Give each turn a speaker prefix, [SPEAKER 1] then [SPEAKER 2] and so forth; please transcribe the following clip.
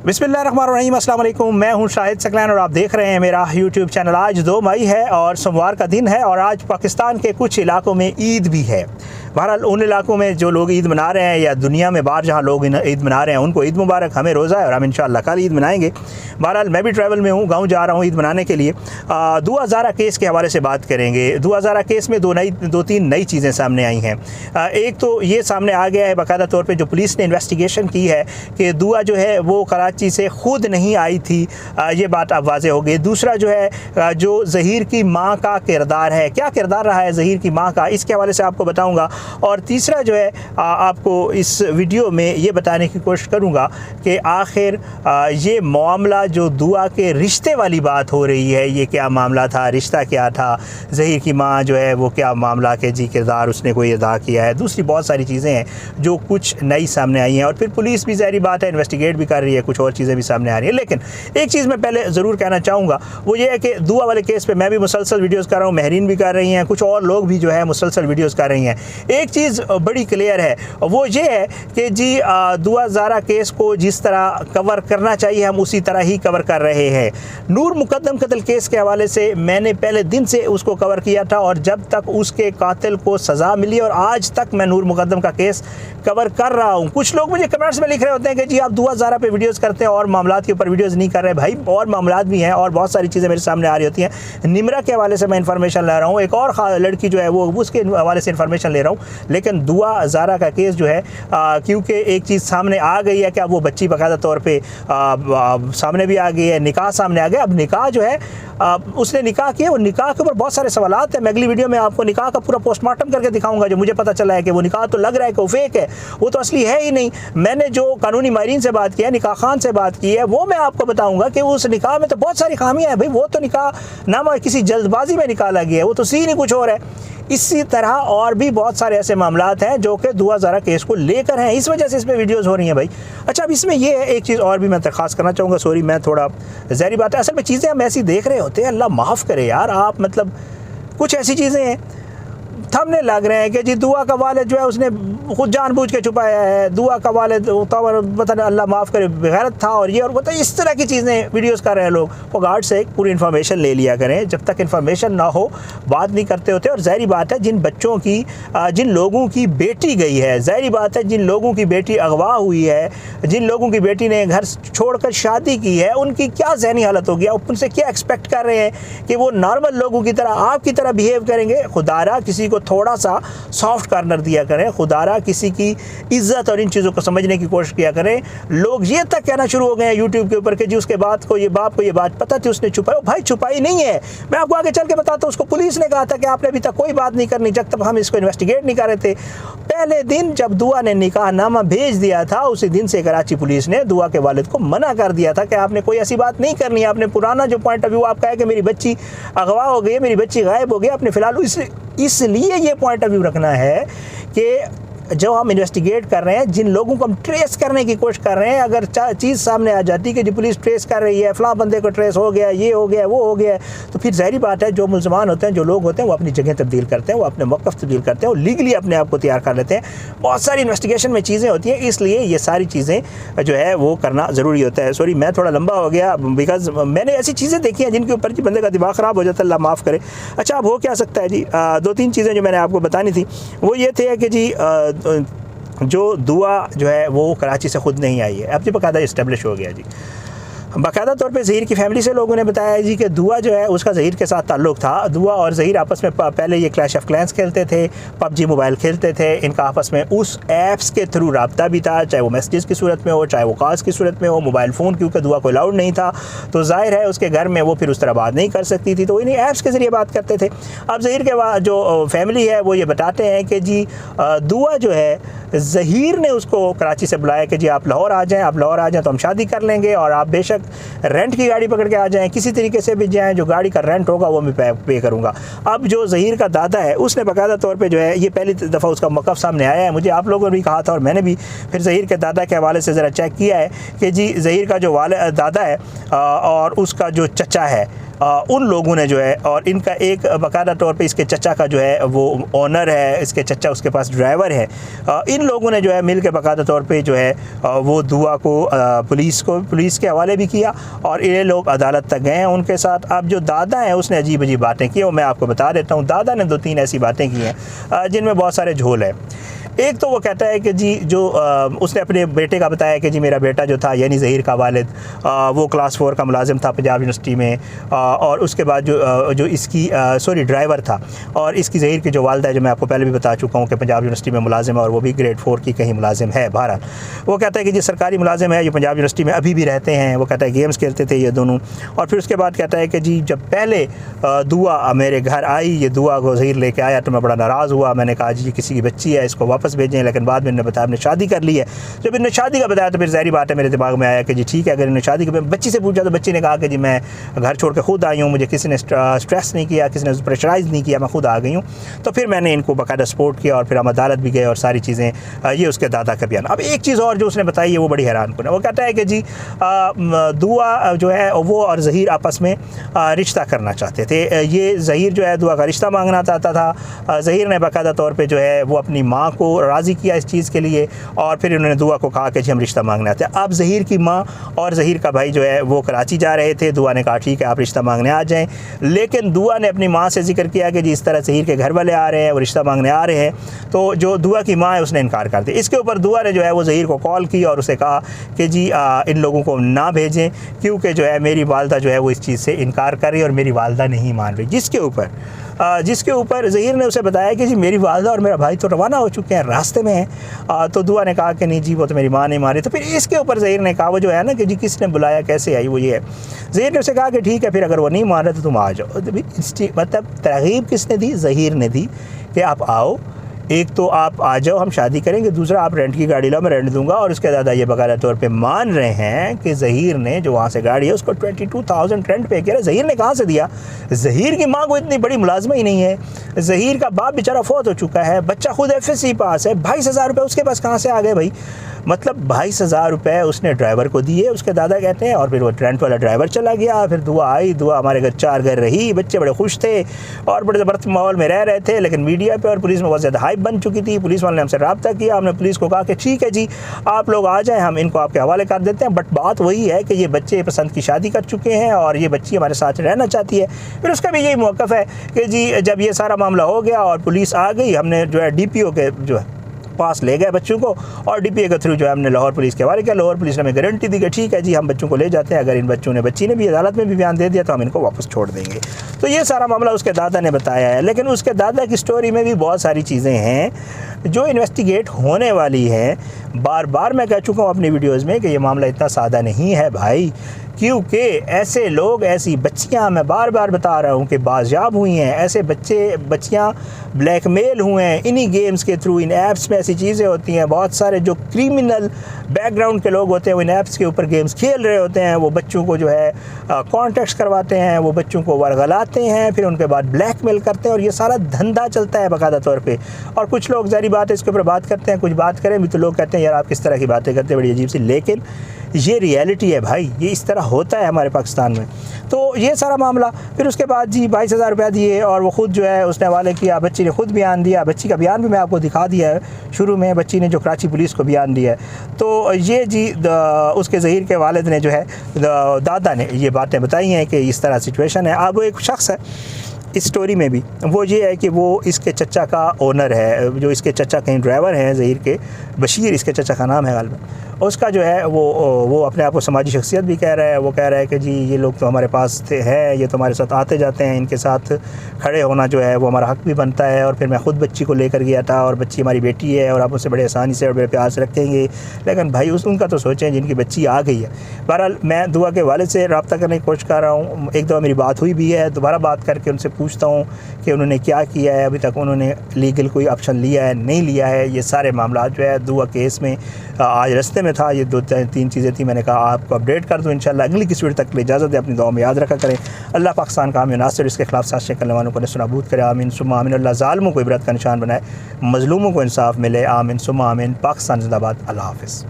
[SPEAKER 1] बिस्मिल्लाहिर्रहमानिर्रहीम, अस्सलाम वालेकुम। मैं हूं शाहिद सकलैन और आप देख रहे हैं मेरा यूट्यूब चैनल। आज 2 मई है और सोमवार का दिन है और आज पाकिस्तान के कुछ इलाकों में ईद भी है। बहरहाल उन इलाकों में जो लोग ईद मना रहे हैं या दुनिया में बाहर जहां लोग ईद मना रहे हैं उनको ईद मुबारक। हमें रोज़ा है और हम इंशाअल्लाह कल ईद मनाएंगे। बहरहाल मैं भी ट्रैवल में हूँ, गाँव जा रहा हूँ ईद मनाने के लिए। दुआ ज़ारा केस के हवाले से बात करेंगे। दुआ ज़ारा केस में दो तीन नई चीज़ें सामने आई हैं। एक तो ये सामने आ गया है बाकायदा तौर पर, जो पुलिस ने इन्वेस्टिगेशन की है कि दुआ जो है वो कराची से ख़ुद नहीं आई थी, ये बात अब वाज़े हो गई। दूसरा जो है जो ज़हीर की माँ का किरदार है, क्या किरदार रहा है ज़हीर की माँ का, इसके हवाले से आपको बताऊंगा। और तीसरा जो है आपको इस वीडियो में ये बताने की कोशिश करूंगा कि आखिर ये मामला जो दुआ के रिश्ते वाली बात हो रही है, ये क्या मामला था, रिश्ता क्या था, ज़हीर की माँ जो है वो क्या मामला के जी किरदार उसने कोई अदा किया है। दूसरी बहुत सारी चीज़ें हैं जो कुछ नई सामने आई हैं और फिर पुलिस भी ज़ाहिर बात है इन्वेस्टिगेट भी कर रही है, कुछ और चीज़ें भी सामने आ रही है। लेकिन एक चीज़ मैं पहले ज़रूर कहना चाहूँगा, वो ये है कि दुआ वाले केस पे मैं भी मुसलसल वीडियोस कर रहा हूँ, महरीन भी कर रही हैं, कुछ और लोग भी जो है मुसलसल वीडियोस कर रही हैं। एक चीज़ बड़ी क्लियर है, वो ये है कि जी दुआ ज़ारा केस को जिस तरह कवर करना चाहिए हम उसी तरह ही कवर कर रहे हैं। नूर मुकद्दम कत्ल केस के हवाले से मैंने पहले दिन से उसको कवर किया था और जब तक उसके कातिल को सज़ा मिली और आज तक मैं नूर मुकद्दम का केस कवर कर रहा हूँ। कुछ लोग मुझे कमेंट्स में लिख रहे होते हैं कि जी आप दुआ ज़ारा पे वीडियोस करते हैं और मामलात के ऊपर वीडियोस नहीं कर रहे। भाई और मामलात भी हैं और बहुत सारी चीज़ें मेरे सामने आ रही होती हैं। निमरा के हवाले से मैं इन्फॉर्मेशन ले रहा हूँ, एक और लड़की जो है वो उसके हवाले से इन्फॉर्मेशन ले रहा हूँ। लेकिन दुआ ज़ारा का केस जो है क्योंकि एक चीज़ सामने आ गई है कि अब वो बच्ची बाकायदा तौर पर सामने भी आ गई है, निकाह सामने आ गया। अब निकाह जो है उसने निकाह किया, वो निकाह के ऊपर बहुत सारे सवालात हैं। मैं अगली वीडियो में आपको निकाह का पूरा पोस्टमार्टम करके दिखाऊंगा। जो मुझे पता चला है कि वो निकाह तो लग रहा है कि वो फेक है, वो तो असली है ही नहीं। मैंने जो कानूनी माहिरीन से बात की है, निकाह खान से बात की है, वो मैं आपको बताऊंगा कि उस निकाह में तो बहुत सारी खामियां हैं। भाई वो तो निकाह नामा किसी जल्दबाजी में निकाला गया है, वो तो सीन ही कुछ और है। इसी तरह और भी बहुत सारे ऐसे मामलात हैं जो कि दुआ ज़ारा केस को लेकर हैं, इस वजह से इस पर वीडियोज़ हो रही हैं भाई। अच्छा, अब इसमें ये है एक चीज़ और भी मैं दरख्वास्त करना चाहूँगा। सॉरी, मैं थोड़ा ज़ाहिर बात है, असल में चीज़ें हम ऐसी देख रहे होते हैं, अल्लाह माफ़ करे यार। आप मतलब कुछ ऐसी चीज़ें हैं थमने लग रहे हैं कि जी दुआ का वालिद जो है उसने खुद जानबूझ के छुपाया है, दुआ का वालिद पता नहीं अल्लाह माफ़ करे बेगैरत था और ये और पता इस तरह की चीज़ें वीडियोस कर रहे हैं लोग। वो गार्ड से पूरी इन्फॉर्मेशन ले लिया करें, जब तक इन्फॉर्मेशन ना हो बात नहीं करते होते। और ज़ाहिर बात है जिन बच्चों की जिन लोगों की बेटी गई है, ज़ाहिर बात है जिन लोगों की बेटी अगवा हुई है, जिन लोगों की बेटी ने घर छोड़कर शादी की है, उनकी क्या ज़हनी हालत होगी, आप उनसे क्या एक्सपेक्ट कर रहे हैं कि वो नॉर्मल लोगों की तरह आपकी तरह बिहेव करेंगे। खुदारा किसी को थोड़ा सा सॉफ्ट कार्नर दिया करें, खुदारा किसी की इज्जत और इन चीज़ों को समझने की कोशिश किया करें। लोग ये तक कहना शुरू हो गए हैं यूट्यूब के ऊपर कि जी उसके बाप को ये बात पता थी, उसने छुपाई। भाई छुपाई नहीं है, मैं आपको आगे चल के बताता हूँ। उसको पुलिस ने कहा था कि आपने अभी तक कोई बात नहीं करनी जब तक हम इसको इन्वेस्टिगेट नहीं कर रहे थे। पहले दिन जब दुआ ने निकाहनामा भेज दिया था, उसी दिन से कराची पुलिस ने दुआ के वालिद को मना कर दिया था कि आपने कोई ऐसी बात नहीं करनी है। आपने पुराना जो पॉइंट ऑफ व्यू आपका है कि मेरी बच्ची अगवा हो गई है, मेरी बच्ची गायब हो गई, आपने फ़िलहाल इसलिए ये पॉइंट ऑफ व्यू रखना है कि जो हम इन्वेस्टिगेट कर रहे हैं, जिन लोगों को हम ट्रेस करने की कोशिश कर रहे हैं, अगर चीज़ सामने आ जाती है कि जी पुलिस ट्रेस कर रही है, फ़लाँ बंदे को ट्रेस हो गया, ये हो गया, वो हो गया, तो फिर ज़ाहिर बात है जो मुल्ज़मान होते हैं, जो लोग होते हैं, वो अपनी जगह तब्दील करते हैं, वो अपने मौक़िफ़ तब्दील करते हैं, वो लीगली अपने आप को तैयार कर लेते हैं। बहुत सारी इन्वेस्टिगेशन में चीज़ें होती हैं, इसलिए ये सारी चीज़ें जो है वो करना ज़रूरी होता है। सॉरी, मैं थोड़ा लंबा हो गया बिकॉज मैंने ऐसी चीज़ें देखी हैं जिनके ऊपर बंदे का दिमाग ख़राब हो जाता है, अल्लाह माफ़ करे। अच्छा, अब हो क्या सकता है जी, 2-3 चीज़ें जो मैंने आपको बतानी थी वो ये थे कि जी जो दुआ जो है वो कराची से ख़ुद नहीं आई है, अब जो बाकायदा इस्टेब्लिश हो गया जी। बाकायदा तौर पे ज़हीर की फैमिली से लोगों ने बताया जी कि दुआ जो है उसका ज़हीर के साथ ताल्लुक़ था। दुआ और ज़हीर आपस में पहले ये क्लैश ऑफ क्लैंस खेलते थे, पबजी मोबाइल खेलते थे। इनका आपस में उस ऐप्स के थ्रू रब्ता भी था, चाहे वो मैसेज की सूरत में हो, चाहे वो कॉल्स की सूरत में हो। मोबाइल फ़ोन क्योंकि दुआ को अलाउड नहीं था तो ज़ाहिर है उसके घर में वो फिर उस तरह बात नहीं कर सकती थी, तो इन्हीं ऐप्स के ज़रिए बात करते थे। अब ज़हीर के जो फैमिली है वो ये बताते हैं कि जी दुआ जो है ज़हीर ने उसको कराची से बुलाया कि जी आप लाहौर आ जाएँ, आप लाहौर आ जाएँ तो हम शादी कर लेंगे और आप बेशक रेंट की गाड़ी पकड़ के आ जाएं, किसी तरीके से भी जाएं, जो गाड़ी का रेंट होगा वो मैं पे करूँगा। अब जो ज़हीर का दादा है उसने बाकायदा तौर पे जो है ये पहली दफ़ा उसका मौक़िफ़ सामने आया है। मुझे आप लोगों ने भी कहा था और मैंने भी फिर ज़हीर के दादा के हवाले से ज़रा चेक किया है कि जी ज़हीर का जो दादा है और उसका जो चचा है उन लोगों ने जो है, और इनका एक बाकायदा तौर पे इसके चचा का जो है वो ओनर है, इसके चचा उसके पास ड्राइवर है, इन लोगों ने जो है मिल के बाकायदा तौर पे जो है वो दुआ को पुलिस के हवाले भी किया और ये लोग अदालत तक गए हैं उनके साथ। अब जो दादा है उसने अजीब अजीब बातें की, और मैं आपको बता देता हूँ। दादा ने 2-3 ऐसी बातें की हैं जिनमें बहुत सारे झोल है। एक तो वो कहता है कि जी जो उसने अपने बेटे का बताया कि जी मेरा बेटा जो था यानी ज़हीर का वालिद वो क्लास 4 का मुलाजिम था पंजाब यूनिवर्सिटी में, और उसके बाद जो इसकी ड्राइवर था, और इसकी ज़हीर की जो वालदा है जो मैं आपको पहले भी बता चुका हूँ कि पंजाब यूनिवर्सिटी में मुलाजिम है और वो भी ग्रेड 4 की कहीं मुलाजिम है। बहरहाल वो कहता है कि जी सरकारी मुलाजिम है, ये पंजाब यूनिवर्सिटी में अभी भी रहते हैं। वो कहता है गेम्स खेलते थे ये दोनों। और फिर उसके बाद कहता है कि जी जब पहले दुआ मेरे घर आई, ये दुआ को ज़हीर लेके आया तो मैं बड़ा नाराज़ हुआ। मैंने कहा जी किसी की बच्ची है, इसको वापस भेजें, लेकिन बाद में इन्होंने बताया हमने शादी कर ली है। जब इन्होंने शादी का बताया तो फिर ज़ाहिर बात है मेरे दिमाग में आया कि जी ठीक है, अगर इन्होंने शादी की बच्ची से पूछा तो बच्ची ने कहा कि जी मैं घर छोड़ के खुद आई हूँ, मुझे किसी ने स्ट्रेस नहीं किया, किसी ने प्रेशराइज़ नहीं किया, मैं खुद आ गई हूँ। तो फिर मैंने इनको बाकायदा सपोर्ट किया और फिर हम अदालत भी गए और सारी चीज़ें, ये उसके दादा का बयान। अब एक चीज़ और जो उसने बताई है वो बड़ी हैरान कुन है। वो कहता है कि जी दुआ जो है वो और ज़हीर आपस में रिश्ता करना चाहते थे। ये ज़हीर जो है दुआ का रिश्ता मांगना चाहता था। ज़हीर ने बाकायदा तौर पर जो है वो अपनी माँ को राज़ी किया इस चीज़ के लिए, और फिर उन्होंने दुआ को कहा कि जी हम रिश्ता मांगने आते हैं। अब ज़हीर की माँ और ज़हीर का भाई जो है वो कराची जा रहे थे। दुआ ने कहा ठीक है आप रिश्ता मांगने आ जाएं, लेकिन दुआ ने अपनी माँ से जिक्र किया कि जी इस तरह ज़हीर के घर वाले आ रहे हैं, वो रिश्ता मांगने आ रहे हैं। तो जो दुआ की माँ है उसने इनकार कर दिया। इसके ऊपर दुआ ने जो है वो ज़हीर को कॉल की और उसे कहा कि जी इन लोगों को ना भेजें, क्योंकि जो है मेरी वालदा जो है वो इस चीज़ से इनकार कर रही है और मेरी वालदा नहीं मान रही। जिसके ऊपर ज़हीर ने उसे बताया कि जी मेरी वालदा और मेरा भाई तो रवाना हो चुके हैं, रास्ते में हैं। तो दुआ ने कहा कि नहीं जी वो तो मेरी माँ नहीं मानी। तो फिर इसके ऊपर ज़हीर ने कहा वो जो है ना कि जी किसने बुलाया, कैसे आई, वो ये है। ज़हीर ने उसे कहा कि ठीक है फिर अगर वो नहीं मान रहे तो तुम आ जाओ। मतलब तरगीब किसने दी? ज़हीर ने दी कि आप आओ, एक तो आप आ जाओ हम शादी करेंगे, दूसरा आप रेंट की गाड़ी लो मैं रेंट दूंगा। और उसके दादा ये बाकायदा तौर पे मान रहे हैं कि ज़हीर ने जो वहाँ से गाड़ी है उसको 22,000 रेंट पे किया। ज़हीर ने कहाँ से दिया? ज़हीर की माँ को इतनी बड़ी मुलाजमा ही नहीं है। ज़हीर का बाप बेचारा फौत हो चुका है, बच्चा खुद FSC पास है। 22,000 रुपये उसके पास कहाँ से आ गए भाई? मतलब 22,000 रुपये उसने ड्राइवर को दिए, उसके दादा कहते हैं, और फिर वो रेंट वाला ड्राइवर चला गया। फिर दुआ आई, दुआ हमारे घर 4 घर रही, बच्चे बड़े खुश थे और बड़े ज़बरदस्त माहौल में रह रहे थे। लेकिन मीडिया पे और पुलिस में बहुत ज़्यादा हाइप बन चुकी थी। पुलिस वाले ने हमसे रब्ता किया, हमने पुलिस को कहा कि ठीक है जी आप लोग आ जाएँ, हम इनको आपके हवाले कर देते हैं। बट बात वही है कि ये बच्चे पसंद की शादी कर चुके हैं और ये बच्ची हमारे साथ रहना चाहती है। फिर उसका भी यही मौक़िफ़ है कि जी जब ये सारा मामला हो गया और पुलिस आ गई, हमने जो है DPO के जो है पास ले गए बच्चों को, और DPO के थ्रू जो है हमने लाहौर पुलिस के हवाले किया। लाहौर पुलिस ने हमें गारंटी दी कि ठीक है जी हम बच्चों को ले जाते हैं, अगर इन बच्ची ने भी अदालत में भी बयान दे दिया तो हम इनको वापस छोड़ देंगे। तो ये सारा मामला उसके दादा ने बताया है। लेकिन उसके दादा की स्टोरी में भी बहुत सारी चीज़ें हैं जो इन्वेस्टिगेट होने वाली हैं। बार बार मैं कह चुका हूँ अपनी वीडियोज़ में कि ये मामला इतना सादा नहीं है भाई, क्योंकि ऐसे लोग, ऐसी बच्चियां, मैं बार बार बता रहा हूँ कि बाजियाब हुई हैं। ऐसे बच्चियां ब्लैकमेल हुए हैं इन्हीं गेम्स के थ्रू। इन ऐप्स में ऐसी चीज़ें होती हैं, बहुत सारे जो क्रिमिनल बैकग्राउंड के लोग होते हैं वो इन ऐप्स के ऊपर गेम्स खेल रहे होते हैं। वो बच्चों को जो है कॉन्टेक्ट्स करवाते हैं, वो बच्चों को वर्गलाते हैं, फिर उनके बाद ब्लैकमेल करते हैं, और ये सारा धंधा चलता है बाकायदा तौर पे। और कुछ लोग ज़ाहिर बात है इसके ऊपर बात करते हैं, कुछ बात करें भी तो लोग कहते हैं यार आप किस तरह की बातें करते हैं, बड़ी अजीब सी। लेकिन ये रियलिटी है भाई, ये इस तरह होता है हमारे पाकिस्तान में। तो ये सारा मामला, फिर उसके बाद जी 22,000 रुपया दिए और वो ख़ुद जो है उसने हवाले किया। बच्ची ने खुद बयान दिया, बच्ची का बयान भी मैं आपको दिखा दिया है शुरू में, बच्ची ने जो कराची पुलिस को बयान दिया है। तो ये जी उसके ज़हीर के वालिद ने जो है दादा ने ये बातें बताई हैं कि इस तरह सिचुएशन है। अब एक शख्स है इस स्टोरी में भी, वो ये है कि वो इसके चचा का ओनर है, जो इसके चचा कहीं ड्राइवर हैं ज़हीर के, बशीर इसके चचा का नाम है गालिबन। उसका जो है वो अपने आप को समाजी शख्सियत भी कह रहा है। वो कह रहा है कि जी ये लोग तो हमारे पास हैं, ये तो हमारे साथ आते जाते हैं, इनके साथ खड़े होना जो है वो हमारा हक़ भी बनता है। और फिर मैं ख़ुद बच्ची को लेकर गया था और बच्ची हमारी बेटी है और आप उसे बड़े आसानी से और बड़े प्यार से रखेंगे। लेकिन भाई उनका तो सोचें जिनकी बच्ची आ गई है। बहरहाल मैं दुआ के वालिद से रब्ता करने की कोशिश कर रहा हूँ। एक दफ़ा मेरी बात हुई भी है, दोबारा बात करके उनसे पूछता हूँ कि उन्होंने क्या किया है, अभी तक उन्होंने लीगल कोई ऑप्शन लिया है नहीं लिया है। ये सारे मामला जो है दुआ केस में आज रस्ते में था, ये 2-3 चीज़ें थी, मैंने कहा आपको अपडेट कर दूँ। इंशाल्लाह अगली किसी वीडियो तक इजाज़त है, अपनी दुआ में याद रखा करें। अल्लाह पाकिस्तान का हामी नासिर, इसके खिलाफ साजिश करने वालों को नसूनाबूद करे, आमीन सुम्मा आमीन। अल्लाह ज़ालिमों को इबरत का निशान बनाए, मज़लूमों को इंसाफ मिले, आमीन सुम्मा आमीन। पाकिस्तान ज़िंदाबाद। अल्लाह हाफ़िज़।